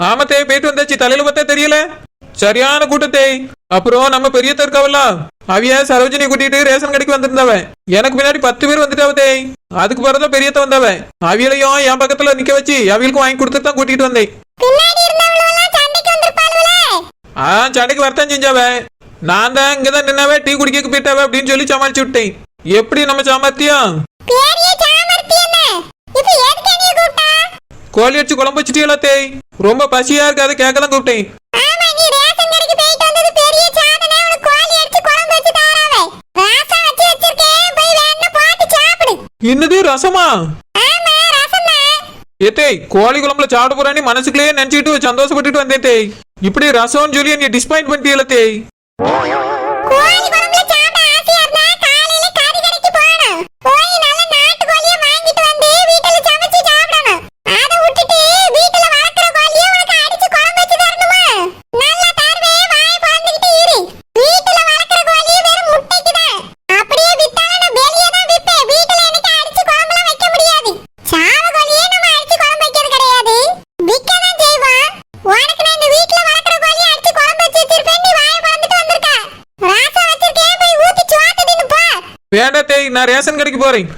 ஆமத்தே போயிட்டு வந்தாச்சு. தலையில பார்த்தா தெரியல. சரியான கூட்டத்தை. அப்புறம் நம்ம பெரிய தற்காவல்ல அவிய சரோஜினி கூட்டிட்டு ரேஷன் கடைக்கு வந்திருந்தவ. எனக்கு பின்னாடி 10 பேர் வந்துட்டாவதே. அதுக்கு பிறகுதான் பெரியத்த வந்தவ. அவியலையும் என் பக்கத்துல நிக்க வச்சு அவியலுக்கும் வாங்கி கொடுத்துட்டு தான் கூட்டிட்டு வந்தேன். சண்டைக்கு வரத்தான் செஞ்சாவ. நான் தான் இங்கதான் நின்னவ, டீ குடிக்க போயிட்டாவ அப்படின்னு சொல்லி சமாளிச்சு விட்டேன். எப்படி நம்ம சாமர்த்தியம்? கோழி அடிச்சு குழம்பு வச்சுட்டீங்களா தேய்? ரொம்ப பசியா இருக்கு, அதை கேட்கதான் கூப்பிட்டேன். என்னது ரசமா? ஏத்தேய், கோழி குழம்புல சாப்பிட போறானே மனசுக்குள்ளேயே நினைச்சிட்டு சந்தோஷப்பட்டுட்டு வந்தேன் தேய். இப்படி ரசம்னு சொல்லி நீ டிஸ்பாயிண்ட் பண்ணிட்டீங்களா தேய்? வேண்டாம் தேய், நான் ரேஷன் கடைக்கு போறேன்.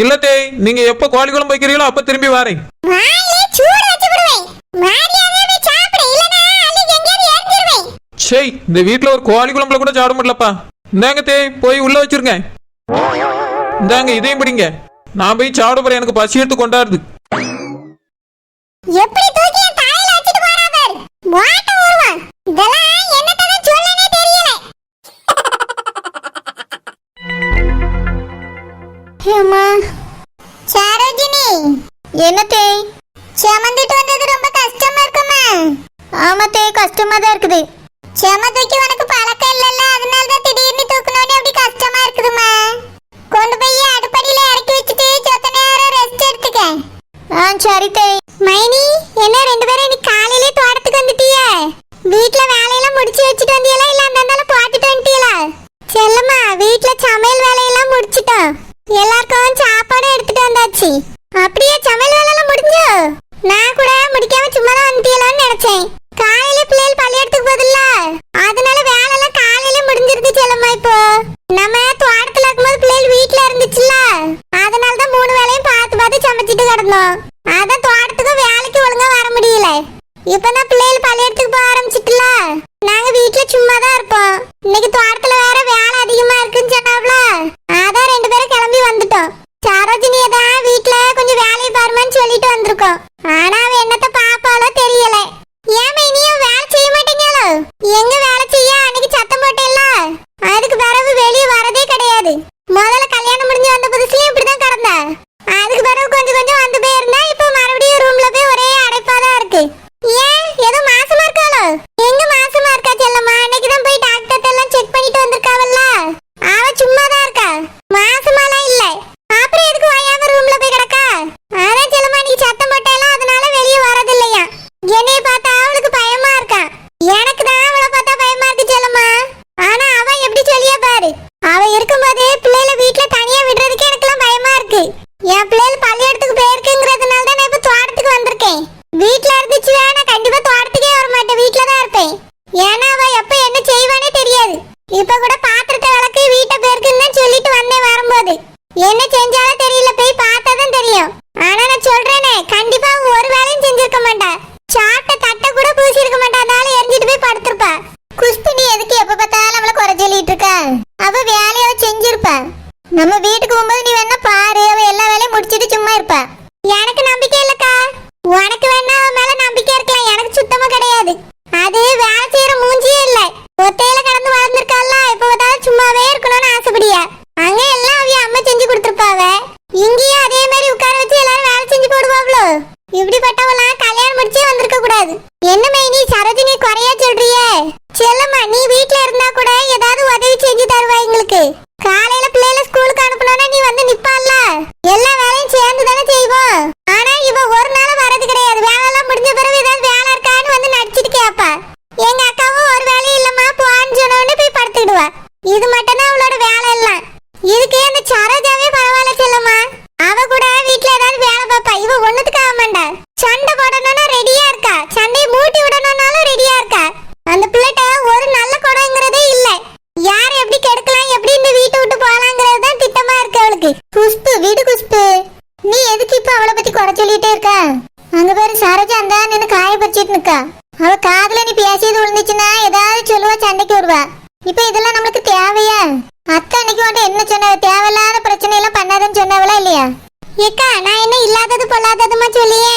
இல்ல தேய், நீங்க எப்ப கோழி குழம்பு வைக்கிறீங்களோ அப்ப திரும்பி வரேன். சரி, இந்த வீட்டுல ஒரு கோழி குழம்புல கூட சாப்பிட முடியலப்பா. இந்தாங்க தேய், போய் உள்ள வச்சிருங்க. இந்தாங்க இதையும் பிடிங்க. நான் போய் சாப்பிட போறேன், எனக்கு பசி எடுத்து கொண்டாடுது. என்னத்தே செமந்திட்டு வந்தது ரொம்ப கஷ்டமா இருக்குமா? ஆமாத்தே, கஷ்டமா தான் இருக்குது. செம தூக்கி உனக்கு பழக்கம் இல்லல்ல, அதனால தான் திடீர்னு தூக்கணும்னு அப்படி கஷ்டமா இருக்குதுமா. கொண்டு போய் அடுப்படியில இறக்கி வச்சுட்டு சொத்த நேரம் ரெஸ்ட் எடுத்துக்க. சரி தே. மைனி, என்ன 2 பேரும் இன்னைக்கு காலையிலே தோட்டத்துக்கு வந்துட்டியே? வீட்டுல வேலையெல்லாம் முடிச்சு வச்சுட்டு வந்தியலா இல்ல அந்தால போட்டுட்டு வந்துட்டியலா? செல்லம்மா, வீட்டுல சமையல் வேலையெல்லாம் முடிச்சிட்டோம். எல்லாருக்கும் சாப்பாடு எடுத்துட்டு வந்தாச்சு. அப்படியே சமையல் வேலை எல்லாம் முடிஞ்சோ? நான் கூட முடிக்காம சும்மா தான் வந்துட்டீங்களான்னு நினைச்சேன். காலையில பிள்ளைகள் பள்ளியெடுத்துக்கு போதில்ல, அதனால வேலை எல்லாம் காலையில முடிஞ்சிருது செல்லம்மா. இப்போ நம்ம தோட்டத்துல இருக்கும்போது பிள்ளைகள் வீட்டுல இருந்துச்சுல்ல, அதனாலதான் 3 வேலையும் பார்த்து பார்த்து சமைச்சிட்டு கிடந்தோம். அதான் தோட்டத்துக்கும் வேலைக்கு ஒழுங்கா வர முடியல. இப்பதான் பிள்ளைகள் பள்ளியெடுத்துக்கு போக ஆரம்பிச்சிட்டுல, நாங்க வீட்டுல சும்மா தான் இருப்போம். இன்னைக்கு தோட்டத்துல வேற வேலை அதிகமா இருக்குன்னு சொன்னாப்ல, அதான் 2 பேரும் கிளம்பி வந்துட்டோம். சரோஜினியை தான் வீட்டுல கொஞ்சம் வேலையை பாருமான்னு சொல்லிட்டு வந்திருக்கோம். ஆனா அவ என்னத்த பாப்பாலோ தெரியல. ஏமா இனியும் வேலை செய்ய மாட்டீங்களோ? எங்க வேலை செய்ய அன்னைக்கு சத்தம் போட்டேல்ல, அதுக்கு பிறகு வெளியே வரதே கிடையாது. முதல்ல கல்யாணம் முடிஞ்சு வந்த புதுசுலயும் இப்படிதான் கிடந்தா. அதுக்கு பிறகு கொஞ்சம் கொஞ்சம் வந்து போயிருந்தா, இப்போ மறுபடியும் ரூம்ல போய் ஒரே அடைப்பாதான் இருக்கு. ஏன் ஏதோ மாசமா இருக்காளோ? எங்க மாசமா இருக்கா செல்லம்மா? அன்னைக்குதான் போய் டாக்டர் எல்லாம் செக் பண்ணிட்டு வந்திருக்காவல்ல, அவ சும்மாதான் இருக்கா, மாசமாலாம் இல்ல. அப்புறம் எதுக்கு வாயாம ரூம்ல போய் கிடக்கா? அதான் செல்லம்மா நீ சத்தம் போட்டாலும் அதனால வெளியே வரது இல்லையா? என்னைய பார்த்தா அவளுக்கு பயமா இருக்கா. எனக்கு தான் அவளை பார்த்தா பயமா இருக்கு செல்லம்மா. ஆனா அவ எப்படி சொல்லியா பாரு. அவ இருக்கும்போதே பிள்ளைல வீட்டுல தனியா விடுறதுக்கு எனக்குலாம் பயமா இருக்கு. என் பிள்ளைகள் பள்ளியிடத்துக்கு போயிருக்குங்கிறதுனால தான் நான் இப்ப தோட்டத்துக்கு வந்திருக்கேன். வீட்டுல இருந்துச்சுன்னா நான் கண்டிப்பா தோட்டத்துக்கே வர மாட்டேன், வீட்டுலதான் இருப்பேன். ஏன்னா அவ எப்ப என்ன செய்வானே தெரியாது. இப்ப கூட பாத்திரத்தை விளக்கு வீட்டை போயிருக்குன்னு தான் சொல்லிட்டு வந்தேன். வரும்போது என்ன செஞ்சாலும் தெரியல, போய் பார்த்தாதான் தெரியும். ஆனா நான் சொல்றேனே, கண்டிப்பா ஒரு வேலையும் செஞ்சிருக்க மாட்டா. சாப்பிட்ட தட்டை கூட பூசி இருக்க மாட்டா, அதனால எரிஞ்சிட்டு போய் படுத்திருப்பா. குஷ்பினி எதுக்கு எப்ப பார்த்தாலும் அவளை குறை சொல்லிட்டு இருக்க? அவ வேலையாவ செஞ்சிருப்பா. நம்ம வீட்டுக்கு போகும்போது நீ வேணா பாரு, அவ எல்லா வேலையும் முடிச்சிட்டு சும்மா இருப்பா. எனக்கு நம்பிக்கை இல்லக்கா. உனக்கு வேணா அவ மேல நம்பிக்கை இருக்கலாம், எனக்கு சுத்தமா கிடையாது. அது வேலை செய்யற மூஞ்சியே இல்ல. ஒத்தையில கடந்து வளர்ந்துருக்கால, இப்ப பார்த்தாலும் சும்மாவே இருக்கணும்னு ஆசைப்படியா. அங்க எல்லாம் அவிய அம்மா செஞ்சு கொடுத்துருப்பாவ, இங்கேயும் அதே மாதிரி உட்கார வச்சு எல்லாரும் வேலை செஞ்சு போடுவாங்களோ. இப்படிப்பட்டவெல்லாம் கல்யாணம் முடிச்சே வந்திருக்க கூடாது. என்ன மைனி சரோஜினி குறையா சொல்றியே? செல்லம்மா, நீ வீட்டுல இருந்தா கூட ஏதாவது உதவி செஞ்சு தருவா எங்களுக்கு. காலையில பிள்ளைல ஸ்கூலுக்கு அனுப்பணும்னா நீ வந்து இதுக்கு அந்த சரோஜாவே பரவாயில்ல செல்லம்மா. அவ கூட வீட்ல ஏதாவது வேலை பாப்பா. இவ ஒண்ணுத்துக்கு ஆக மாட்டா. சண்டை போடணும்னா ரெடியா இருக்கா, சண்டையை மூட்டி விடணும்னாலும் ரெடியா இருக்கா. அந்த பிள்ளைட்ட ஒரு நல்ல குணங்கிறதே இல்ல. யார் எப்படி கெடுக்கலாம், எப்படி இந்த வீட்டை விட்டு போலாங்கிறது தான் திட்டமா இருக்கு அவளுக்கு. குஷ்பு வீடு குஷ்பு, நீ எதுக்கு இப்ப அவளை பத்தி குறை சொல்லிட்டே இருக்க? அங்க பேரு சரோஜா அந்த நின்னு காயப்பறிச்சிட்டு நிக்கா. அவ காதுல நீ பேசியது விழுந்துச்சுன்னா ஏதாவது சொல்லுவா, சண்டைக்கு வருவா. இப்ப இதெல்லாம் நம்மளுக்கு தேவையா? அத்தை அன்னைக்கு வந்து என்ன சொன்ன, தேவையில்லாத பிரச்சனை எல்லாம் பண்ணாதன்னு சொன்னவளா இல்லையா? ஏக்கா நான் என்ன இல்லாதது பொல்லாததுமா சொல்லியே,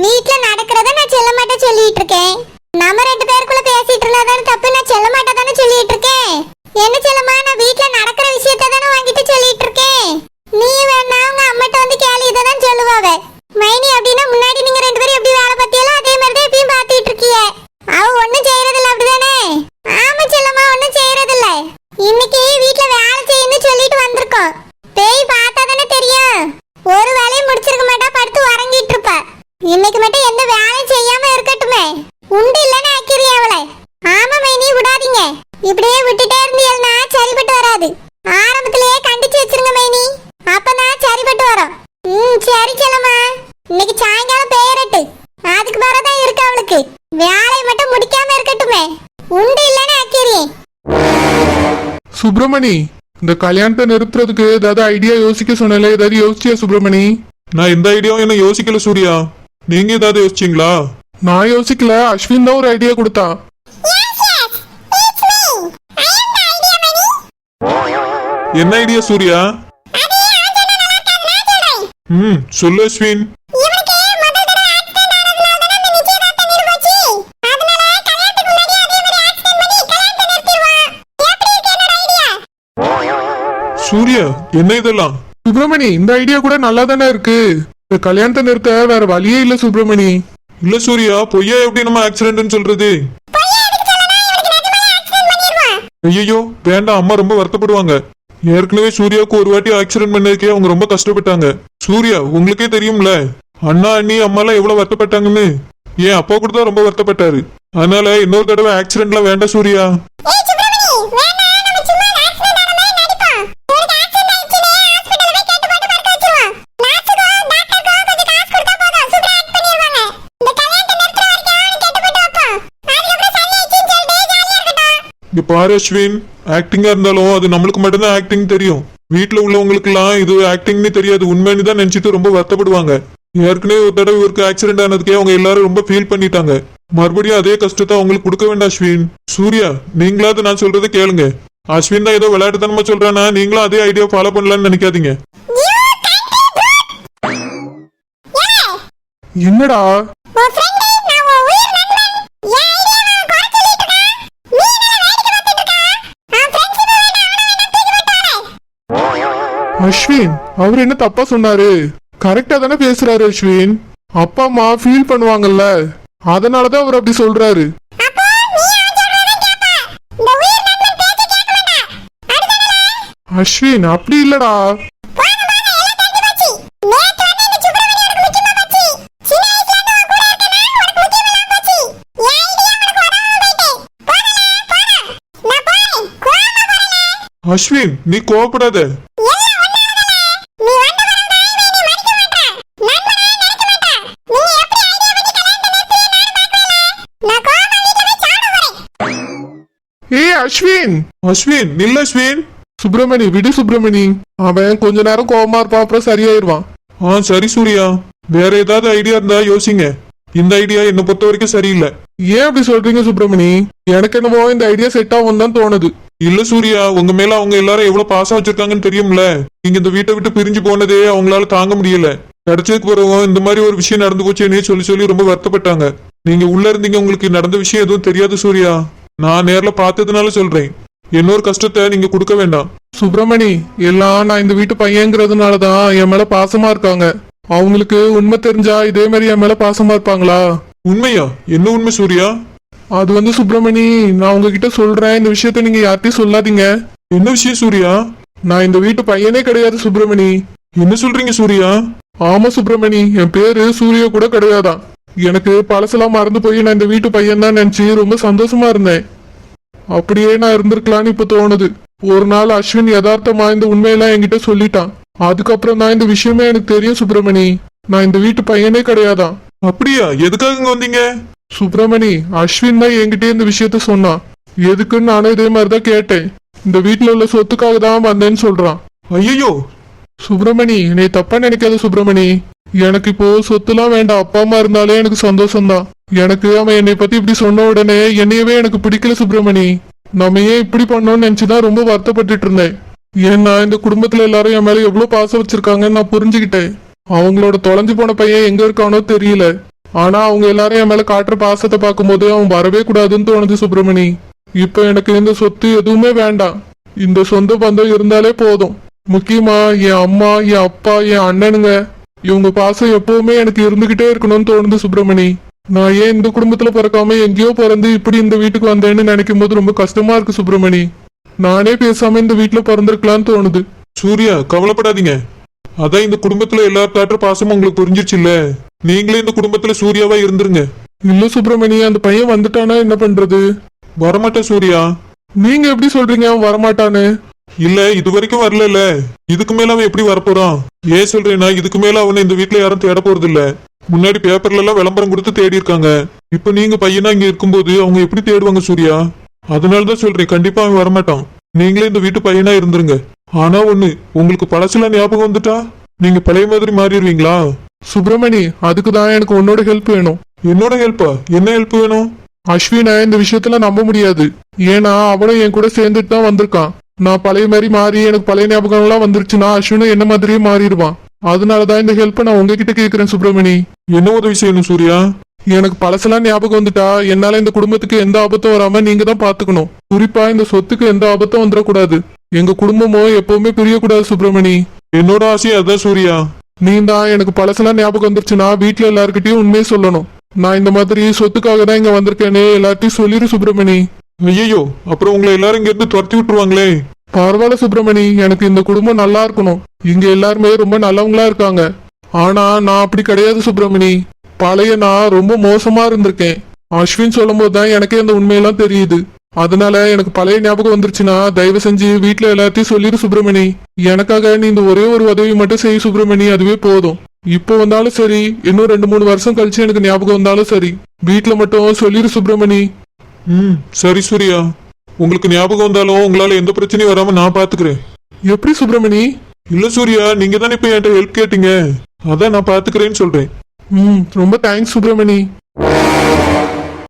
வீட்டுல நடக்கிறத நான் செல்ல மாட்டேன் சொல்லிட்டு இருக்கேன். நம்ம 2 பேருக்குள்ள பேசிட்டு இருந்தாதானே தப்பு, நான் செல்ல மாட்டேன் தானே சொல்லிட்டு இருக்கேன். என்ன செல்லமா, நான் வீட்டுல நடக்கிற விஷயத்த தானே வாங்கிட்டு சொல்லிட்டு இருக்கேன். நீ வேணா உங்க அம்மாட்ட வந்து கேள்வி இதை தான் சொல்லுவாவ. மைனி அப்படின்னா முன்னாடி நீங்க 2 பேரும் எப்படி வேலை பார்த்தியாலோ அதே மாதிரி தான் எப்பயும் பார்த்துட்டு இருக்கிய. அவ ஒண்ணும் செய்யறதில்ல அப்படிதானே? ஆமா செல்லம்மா, ஒண்ணும் செய்யறதில்ல. இன்னைக்கு வீட்டுல வேலை செய்யணும்னு சொல்லிட்டு வந்திருக்கோம். பேய் பார்த்தா தானே தெரியும். ஒரு வேலையும் முடிச்சிருக்க மாட்டா, படுத்து உறங்கிட்டு இருப்பா. இன்னைக்கு மட்டும் எந்த வேலையும் செய்யாம இருக்கட்டுமே. உண்டு இல்லன்னு ஆக்கிறிய அவளை. ஆமா மைனி, விடாதீங்க. இப்படியே விட்டுட்டே இருந்தீங்கன்னா சரிப்பட்டு வராது. ஆரம்பத்திலேயே கண்டிச்சு வச்சிருங்க மைனி, அப்பதான் சரிப்பட்டு வரும். சரி செல்லம்மா, இன்னைக்கு சாயங்காலம் பெயரட்டு, அதுக்கு பிறகுதான் இருக்கு அவளுக்கு. வேலையை மட்டும் முடிக்காம இருக்கட்டுமே. உண்டு இல்லன்னு ஆக்கிறியே. சுப்பிரமணி, இந்த கல்யாணத்தை நிறுத்துறதுக்கு ஏதாவது ஐடியா யோசிக்க சொன்னல, ஏதாவது யோசிச்சியா சுப்பிரமணி? நான் எந்த ஐடியாவும் என்ன யோசிக்கல சூர்யா. நீங்க ஏதாவது யோசிச்சீங்களா? நான் யோசிக்கல, அஸ்வின் தான் ஒரு ஐடியா கொடுத்தான். என்ன ஐடியா சூர்யா? சொல்லு அஸ்வின். சூர்யா என்ன இதெல்லாம்? சுப்பிரமணி, இந்த ஐடியா கூட நல்லா தானே இருக்கு. இந்த கல்யாணத்தை நிறுத்த வேற வழியே இல்ல சுப்பிரமணி. இல்ல சூர்யா, பொய்யா எப்படி நம்ம ஆக்சிடென்ட்னு சொல்றது? ஐயோ வேண்டாம், அம்மா ரொம்ப வருத்தப்படுவாங்க. ஏற்கனவே சூர்யாவுக்கு ஒரு வாட்டி ஆக்சிடென்ட் பண்ணதுக்கே அவங்க ரொம்ப கஷ்டப்பட்டாங்க. சூர்யா உங்களுக்கே தெரியும்ல, அண்ணா அண்ணி அம்மா எல்லாம் எவ்வளவு வருத்தப்பட்டாங்கன்னு. ஏன் அப்பா கூட தான் ரொம்ப வருத்தப்பட்டாரு. அதனால இன்னொரு தடவை ஆக்சிடென்ட்ல வேண்டாம் சூர்யா. இங்க பாரு அஸ்வின், ஆக்டிங்கா இருந்தாலும் அது நம்மளுக்கு மட்டும்தான் ஆக்டிங் தெரியும். வீட்டுல உள்ளவங்களுக்கு எல்லாம் இது ஆக்டிங்னு தெரியாது, உண்மைன்னு தான் நினைச்சிட்டு ரொம்ப வருத்தப்படுவாங்க. ஏற்கனவே ஒரு தடவை இவருக்கு ஆக்சிடென்ட் ஆனதுக்கே அவங்க எல்லாரும் ரொம்ப ஃபீல் பண்ணிட்டாங்க. மறுபடியும் அதே கஷ்டத்தை அவங்களுக்கு கொடுக்க வேண்டாம் அஸ்வின். சூர்யா நீங்களாவது நான் சொல்றதை கேளுங்க. அஸ்வின் தான் ஏதோ விளையாட்டுத்தனமா சொல்றானா, நீங்களும் அதே ஐடியா ஃபாலோ பண்ணலாம்னு நினைக்காதீங்க. என்னடா அஸ்வின், அவர் என்ன தப்பா சொன்னாரு? கரெக்டா தானே பேசுறாரு அஸ்வின். அப்பா அம்மா ஃபீல் பண்ணுவாங்கல்ல, அதனாலதான் அவர் அப்படி சொல்றாரு. அஸ்வின் அப்படி இல்லடா. அஸ்வின் நீ கோவப்படாத. அஸ்வின் அஸ்வின் நில்ல அஸ்வின். சுப்பிரமணி விடு சுப்பிரமணி, அவன் கொஞ்ச நேரம் கோவமா இருப்பான், அப்புறம் சரியாயிருவான். சரி சூர்யா, வேற ஏதாவது ஐடியா இருந்தா யோசிங்க. இந்த ஐடியா என்ன பொறுத்த வரைக்கும் சரியில்லை. ஏன் அப்படி சொல்றீங்க சுப்பிரமணி? எனக்கு என்னமோ இந்த ஐடியா செட் ஆகும் தான் தோணுது. இல்ல சூர்யா, உங்க மேல அவங்க எல்லாரும் எவ்வளவு பாசம் வச்சிருக்காங்கன்னு தெரியும்ல. நீங்க இந்த வீட்டை விட்டு பிரிஞ்சு போனதே அவங்களால தாங்க முடியல. கிடைச்சதுக்கு பிறகு இந்த மாதிரி ஒரு விஷயம் நடந்து போச்சுன்னு சொல்லி சொல்லி ரொம்ப வருத்தப்பட்டாங்க. நீங்க உள்ள இருந்தீங்க, உங்களுக்கு நடந்த விஷயம் எதுவும் தெரியாது சூர்யா. நான் நேர்ல பார்த்ததுனால சொல்றேன். இன்னொரு கஷ்டத்தை நீங்க கொடுக்க வேண்டாம். சுப்பிரமணி, எல்லாம் நான் இந்த வீட்டு பையங்கிறதுனாலதான் என் மேல பாசமா இருக்காங்க. அவங்களுக்கு உண்மை தெரிஞ்சா இதே மாதிரி என் மேல பாசமா இருப்பாங்களா? உண்மையா? என்ன உண்மை சூர்யா? அது சுப்பிரமணி, நான் உங்ககிட்ட சொல்றேன், இந்த விஷயத்த நீங்க யார்கிட்டயும் சொல்லாதீங்க. என்ன விஷயம் சூர்யா? நான் இந்த வீட்டு பையனே கிடையாது சுப்பிரமணி. என்ன சொல்றீங்க சூர்யா? ஆமா சுப்பிரமணி, என் பேரு சூர்யா கூட கிடையாதான். எனக்கு பழசெல்லாம் மறந்து போய் நான் இந்த வீட்டு பையன் தான் நினைச்சு ரொம்ப சந்தோஷமா இருந்தேன். அப்படியே நான் இருந்திருக்கலான்னு இப்ப தோணுது. ஒரு நாள் அஸ்வின் யதார்த்தமா இந்த உண்மையெல்லாம் என்கிட்ட சொல்லிட்டான். அதுக்கப்புறம் தான் இந்த விஷயமே எனக்கு தெரியும் சுப்பிரமணி. நான் இந்த வீட்டு பையனே கிடையாதான். அப்படியா? எதுக்காக இங்க வந்தீங்க? சுப்பிரமணி, அஸ்வின் தான் என்கிட்ட இந்த விஷயத்த சொன்னான். எதுக்குன்னு நானும் இதே மாதிரிதான் கேட்டேன். இந்த வீட்டுல உள்ள சொத்துக்காக தான் வந்தேன்னு சொல்றான். ஐயோ, சுப்பிரமணி, நீ தப்பா நினைக்காத சுப்பிரமணி. எனக்கு இப்போ சொத்துலாம் வேண்டாம். அப்பா அம்மா இருந்தாலே எனக்கு சந்தோஷம்தான். எனக்கு அவன் என்னை பத்தி இப்படி சொன்ன உடனே என்னையவே எனக்கு பிடிக்கல சுப்பிரமணி. நம்ம ஏன் இப்படி பண்ணோம்னு நினைச்சுதான் ரொம்ப வருத்தப்பட்டுட்டு இருந்தேன். ஏன்னா இந்த குடும்பத்துல எல்லாரும் என் மேல எவ்வளவு பாசம் வச்சிருக்காங்கன்னு நான் புரிஞ்சுக்கிட்டேன். அவங்களோட தொலைஞ்சு போன பையன் எங்க இருக்கானோ தெரியல. ஆனா அவங்க எல்லாரும் என் மேல காட்டுற பாசத்தை பார்க்கும்போது அவன் வரவே கூடாதுன்னு தோணுது சுப்பிரமணி. இப்ப எனக்கு இந்த சொத்து எதுவுமே வேண்டாம். இந்த சொந்த பந்தம் இருந்தாலே போதும். முக்கியமா என் அம்மா, என் அப்பா, என் அண்ணனுங்க, இவங்க பாசம் எப்பவுமே எனக்கு இருந்துகிட்டே இருக்கணும்னு தோணுது சுப்பிரமணி. நான் ஏன் இந்த குடும்பத்துல பிறக்காம எங்கேயோ பிறந்து இப்படி இந்த வீட்டுக்கு வந்தேன்னு நினைக்கும் போது ரொம்ப கஷ்டமா இருக்கு சுப்பிரமணி. நானே பேசாம இந்த வீட்டுல பிறந்திருக்கலாம்னு தோணுது. சூர்யா, கவலைப்படாதீங்க. அதான் இந்த குடும்பத்துல எல்லார் காட்டுற பாசமும் உங்களுக்கு புரிஞ்சிருச்சு இல்ல? நீங்களே இந்த குடும்பத்துல சூர்யாவா இருந்துருங்க. இல்ல சுப்பிரமணி, அந்த பையன் வந்துட்டானா என்ன பண்றது? வரமாட்டேன் சூர்யா. நீங்க எப்படி சொல்றீங்க அவன் வரமாட்டான்னு? இல்ல, இது வரைக்கும் வரல. இதுக்கு மேல அவன் எப்படி வரப்போறான்? ஏன் சொல்றேன்னா, இதுக்கு மேல அவனை இந்த வீட்டுல யாரும் தேட போறது இல்ல. முன்னாடி பேப்பர்ல எல்லாம் விளம்பரம் கொடுத்து தேடி இருக்காங்க. இப்ப நீங்க பையனா இங்க இருக்கும்போது அவங்க எப்படி தேடுவாங்க சூர்யா? அதனாலதான் சொல்றேன், கண்டிப்பா அவன் வரமாட்டான். நீங்களே இந்த வீட்டு பையனா இருந்துருங்க. ஆனா ஒண்ணு, உங்களுக்கு பழசெல்லாம் ஞாபகம் வந்துட்டா நீங்க பழைய மாதிரி மாறிடுவீங்களா? சுப்பிரமணி, அதுக்குதான் எனக்கு உன்னோட ஹெல்ப் வேணும். என்னோட ஹெல்ப்பா? என்ன ஹெல்ப் வேணும்? அஸ்வினை இந்த விஷயத்துல நம்ப முடியாது. ஏன்னா அவனும் என் கூட சேர்ந்துட்டு தான் வந்திருக்கான். நான் பழைய மாதிரி மாறி எனக்கு பழைய ஞாபகம்லாம் வந்துருச்சுன்னா அஸ்வினும் என்ன மாதிரியே மாறிடுவான். அதனாலதான் இந்த ஹெல்ப்பை நான் உங்ககிட்ட கேட்கிறேன் சுப்பிரமணி. என்ன உதவி செய்யணும் சூர்யா? எனக்கு பழசெல்லாம் ஞாபகம் வந்துட்டா என்னால இந்த குடும்பத்துக்கு எந்த ஆபத்தும் வராம நீங்க தான் பாத்துக்கணும். குறிப்பா இந்த சொத்துக்கு எந்த ஆபத்தும் வந்துடக்கூடாது. எங்க குடும்பமும் எப்பவுமே பிரியக்கூடாது சுப்பிரமணி. என்னோட ஆசையா அதான் சூர்யா. நீ தான் எனக்கு பழசெல்லாம் ஞாபகம் வந்துருச்சுன்னா வீட்டுல எல்லார்கிட்டயும் உண்மையை சொல்லணும். நான் இந்த மாதிரி சொத்துக்காக தான் இங்க வந்திருக்கேன்னு எல்லார்ட்டையும் சொல்லிடு சுப்பிரமணி. ஐயோ, அப்புறம் உங்களை எல்லாரும் இங்க இருந்து துரத்தி விட்டுருவாங்களே. பரவாயில்ல சுப்பிரமணி, எனக்கு இந்த குடும்பம் நல்லா இருக்கணும். இங்க எல்லாருமே ரொம்ப நல்லவங்களா இருக்காங்க. ஆனா நான் அப்படி கிடையாது சுப்பிரமணி. பழைய நான் ரொம்ப மோசமா இருந்திருக்கேன். அஸ்வின் சொல்லும் போதுதான் எனக்கே அந்த உண்மையெல்லாம் தெரியுது. அதனால எனக்கு பழைய ஞாபகம் வந்துருச்சுன்னா தயவு செஞ்சு வீட்டுல எல்லாத்தையும் சொல்லிடு சுப்பிரமணி. எனக்காக நீ இந்த ஒரே ஒரு உதவி மட்டும் செய் சுப்பிரமணி, அதுவே போதும். இப்போ வந்தாலும் சரி, இன்னும் 2-3 வருஷம் கழிச்சு எனக்கு ஞாபகம் வந்தாலும் சரி, வீட்டுல மட்டும் சொல்லிடு சுப்பிரமணி. சரி சூர்யா. உங்களுக்கு ஞாபகம் வந்தாலும் உங்களால எந்த பிரச்சனையும் வராம நான் பாத்துக்கிறேன். எப்படி சுப்பிரமணி? இல்ல சூர்யா, நீங்க தானே இப்ப என்கிட்ட ஹெல்ப் கேட்டீங்க. அதான் நான் பாத்துக்கிறேன்னு சொல்றேன். ரொம்ப தேங்க்ஸ் சுப்பிரமணி.